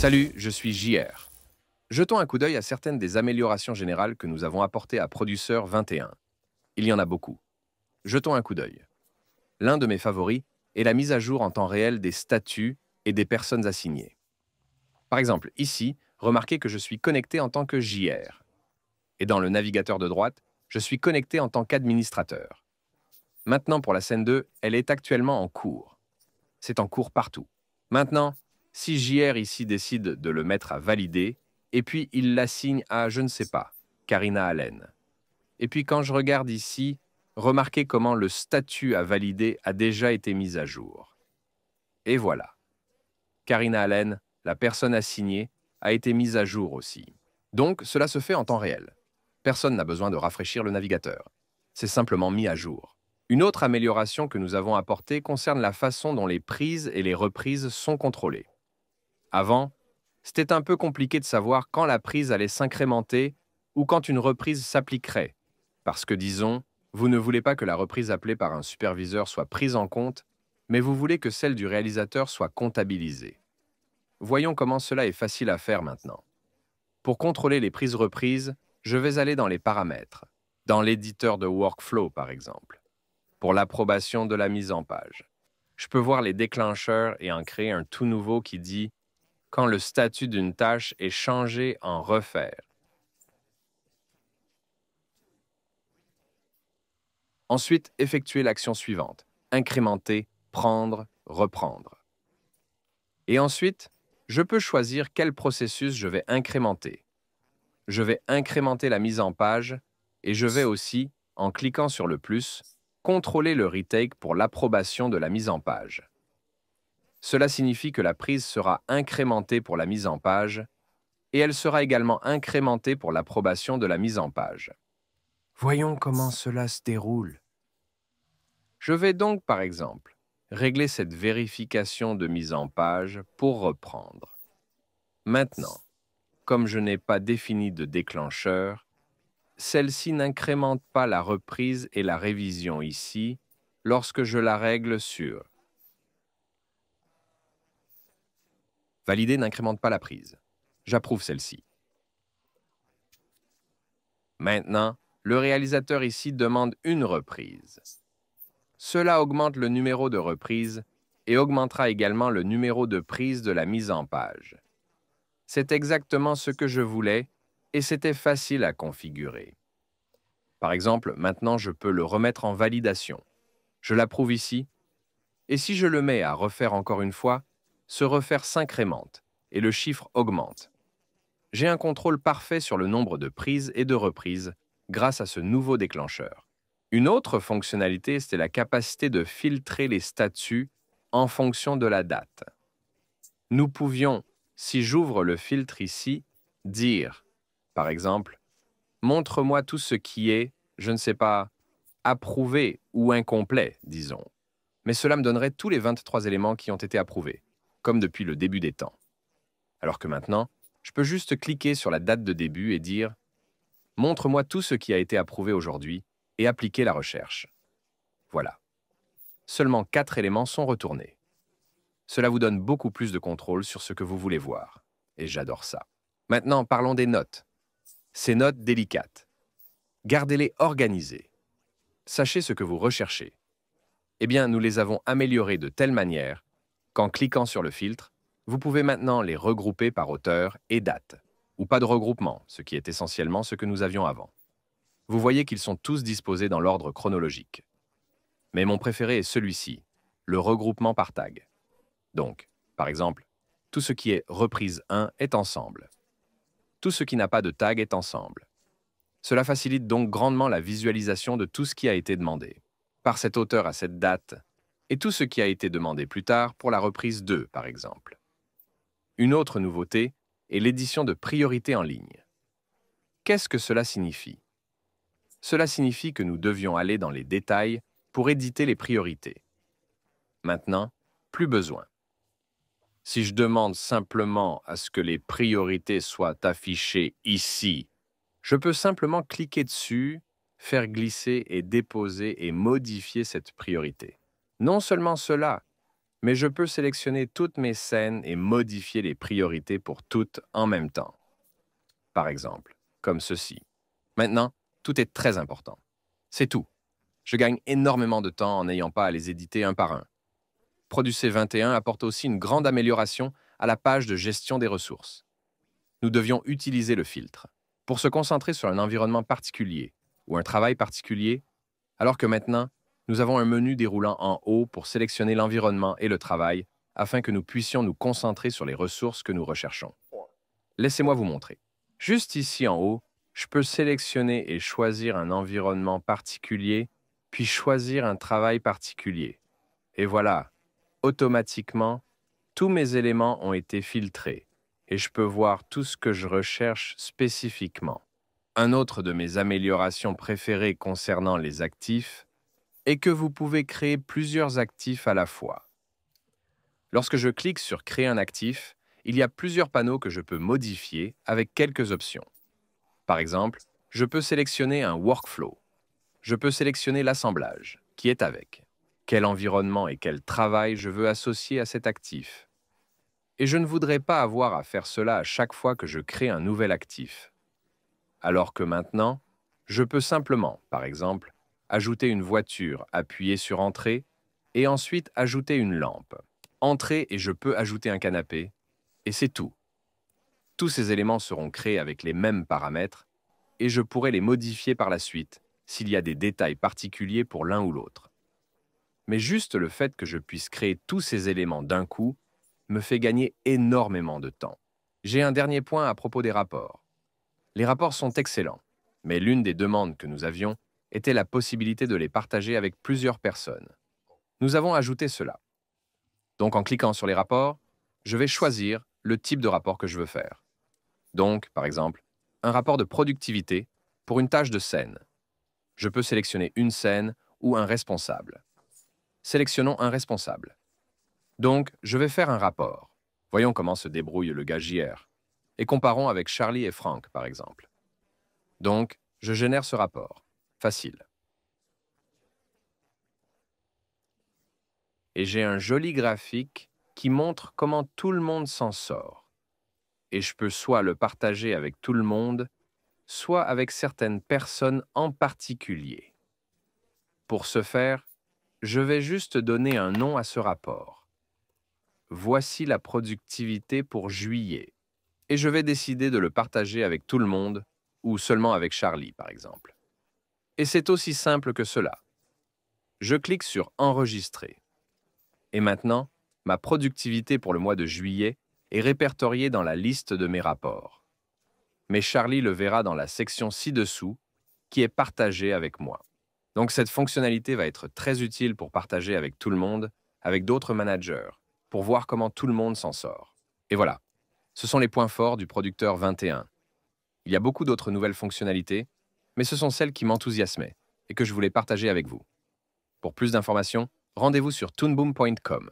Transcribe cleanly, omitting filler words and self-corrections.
Salut, je suis JR. Jetons un coup d'œil à certaines des améliorations générales que nous avons apportées à Producer 21. Il y en a beaucoup. Jetons un coup d'œil. L'un de mes favoris est la mise à jour en temps réel des statuts et des personnes assignées. Par exemple, ici, remarquez que je suis connecté en tant que JR. Et dans le navigateur de droite, je suis connecté en tant qu'administrateur. Maintenant, pour la scène 2, elle est actuellement en cours. C'est en cours partout. Maintenant, si JR ici décide de le mettre à valider, et puis il l'assigne à, je ne sais pas, Karina Allen. Et puis quand je regarde ici, remarquez comment le statut à valider a déjà été mis à jour. Et voilà. Karina Allen, la personne assignée, a été mise à jour aussi. Donc, cela se fait en temps réel. Personne n'a besoin de rafraîchir le navigateur. C'est simplement mis à jour. Une autre amélioration que nous avons apportée concerne la façon dont les prises et les reprises sont contrôlées. Avant, c'était un peu compliqué de savoir quand la prise allait s'incrémenter ou quand une reprise s'appliquerait, parce que, disons, vous ne voulez pas que la reprise appelée par un superviseur soit prise en compte, mais vous voulez que celle du réalisateur soit comptabilisée. Voyons comment cela est facile à faire maintenant. Pour contrôler les prises-reprises, je vais aller dans les paramètres, dans l'éditeur de workflow par exemple, pour l'approbation de la mise en page. Je peux voir les déclencheurs et en créer un tout nouveau qui dit quand le statut d'une tâche est changé en refaire. Ensuite, effectuer l'action suivante, incrémenter, prendre, reprendre. Et ensuite, je peux choisir quel processus je vais incrémenter. Je vais incrémenter la mise en page et je vais aussi, en cliquant sur le plus, contrôler le retake pour l'approbation de la mise en page. Cela signifie que la prise sera incrémentée pour la mise en page et elle sera également incrémentée pour l'approbation de la mise en page. Voyons comment cela se déroule. Je vais donc, par exemple, régler cette vérification de mise en page pour reprendre. Maintenant, comme je n'ai pas défini de déclencheur, celle-ci n'incrémente pas la reprise et la révision ici lorsque je la règle sur Valider n'incrémente pas la prise. J'approuve celle-ci. Maintenant, le réalisateur ici demande une reprise. Cela augmente le numéro de reprise et augmentera également le numéro de prise de la mise en page. C'est exactement ce que je voulais et c'était facile à configurer. Par exemple, maintenant je peux le remettre en validation. Je l'approuve ici, et si je le mets à refaire encore une fois, ce refaire s'incrémente et le chiffre augmente. J'ai un contrôle parfait sur le nombre de prises et de reprises grâce à ce nouveau déclencheur. Une autre fonctionnalité, c'est la capacité de filtrer les statuts en fonction de la date. Nous pouvions, si j'ouvre le filtre ici, dire, par exemple, montre-moi tout ce qui est, je ne sais pas, approuvé ou incomplet, disons. Mais cela me donnerait tous les 23 éléments qui ont été approuvés, comme depuis le début des temps. Alors que maintenant, je peux juste cliquer sur la date de début et dire « Montre-moi tout ce qui a été approuvé aujourd'hui » et appliquer la recherche. Voilà. Seulement 4 éléments sont retournés. Cela vous donne beaucoup plus de contrôle sur ce que vous voulez voir. Et j'adore ça. Maintenant, parlons des notes. Ces notes délicates. Gardez-les organisées. Sachez ce que vous recherchez. Eh bien, nous les avons améliorées de telle manière qu'en cliquant sur le filtre, vous pouvez maintenant les regrouper par auteur et date, ou pas de regroupement, ce qui est essentiellement ce que nous avions avant. Vous voyez qu'ils sont tous disposés dans l'ordre chronologique. Mais mon préféré est celui-ci, le regroupement par tag. Donc, par exemple, tout ce qui est reprise 1 est ensemble. Tout ce qui n'a pas de tag est ensemble. Cela facilite donc grandement la visualisation de tout ce qui a été demandé, par cet auteur à cette date, et tout ce qui a été demandé plus tard pour la reprise 2, par exemple. Une autre nouveauté est l'édition de priorité en ligne. Qu'est-ce que cela signifie? Cela signifie que nous devions aller dans les détails pour éditer les priorités. Maintenant, plus besoin. Si je demande simplement à ce que les priorités soient affichées ici, je peux simplement cliquer dessus, faire glisser et déposer et modifier cette priorité. Non seulement cela, Mais je peux sélectionner toutes mes scènes et modifier les priorités pour toutes en même temps. Par exemple, comme ceci. Maintenant, tout est très important. C'est tout. Je gagne énormément de temps en n'ayant pas à les éditer un par un. Producer 21 apporte aussi une grande amélioration à la page de gestion des ressources. Nous devions utiliser le filtre pour se concentrer sur un environnement particulier ou un travail particulier, alors que maintenant, nous avons un menu déroulant en haut pour sélectionner l'environnement et le travail afin que nous puissions nous concentrer sur les ressources que nous recherchons. Laissez-moi vous montrer. Juste ici en haut, je peux sélectionner et choisir un environnement particulier, puis choisir un travail particulier. Et voilà, automatiquement, tous mes éléments ont été filtrés et je peux voir tout ce que je recherche spécifiquement. Un autre de mes améliorations préférées concernant les actifs est que vous pouvez créer plusieurs actifs à la fois. Lorsque je clique sur Créer un actif, il y a plusieurs panneaux que je peux modifier avec quelques options. Par exemple, je peux sélectionner un workflow. Je peux sélectionner l'assemblage, qui est avec. Quel environnement et quel travail je veux associer à cet actif. Et je ne voudrais pas avoir à faire cela à chaque fois que je crée un nouvel actif. Alors que maintenant, je peux simplement, par exemple, ajouter une voiture, appuyer sur Entrée, et ensuite ajouter une lampe. Entrer et je peux ajouter un canapé, et c'est tout. Tous ces éléments seront créés avec les mêmes paramètres, et je pourrai les modifier par la suite s'il y a des détails particuliers pour l'un ou l'autre. Mais juste le fait que je puisse créer tous ces éléments d'un coup me fait gagner énormément de temps. J'ai un dernier point à propos des rapports. Les rapports sont excellents, mais l'une des demandes que nous avions était la possibilité de les partager avec plusieurs personnes. Nous avons ajouté cela. Donc en cliquant sur les rapports, je vais choisir le type de rapport que je veux faire. Donc, par exemple, un rapport de productivité pour une tâche de scène. Je peux sélectionner une scène ou un responsable. Sélectionnons un responsable. Donc, je vais faire un rapport. Voyons comment se débrouille le gars JR. Et comparons avec Charlie et Frank, par exemple. Donc, je génère ce rapport. Facile. Et j'ai un joli graphique qui montre comment tout le monde s'en sort. Et je peux soit le partager avec tout le monde, soit avec certaines personnes en particulier. Pour ce faire, je vais juste donner un nom à ce rapport. Voici la productivité pour juillet. Et je vais décider de le partager avec tout le monde, ou seulement avec Charlie, par exemple. Et c'est aussi simple que cela. Je clique sur Enregistrer. Et maintenant, ma productivité pour le mois de juillet est répertoriée dans la liste de mes rapports. Mais Charlie le verra dans la section ci-dessous, qui est partagée avec moi. Donc cette fonctionnalité va être très utile pour partager avec tout le monde, avec d'autres managers, pour voir comment tout le monde s'en sort. Et voilà, ce sont les points forts du producteur 21. Il y a beaucoup d'autres nouvelles fonctionnalités, mais ce sont celles qui m'enthousiasmaient et que je voulais partager avec vous. Pour plus d'informations, rendez-vous sur toonboom.com.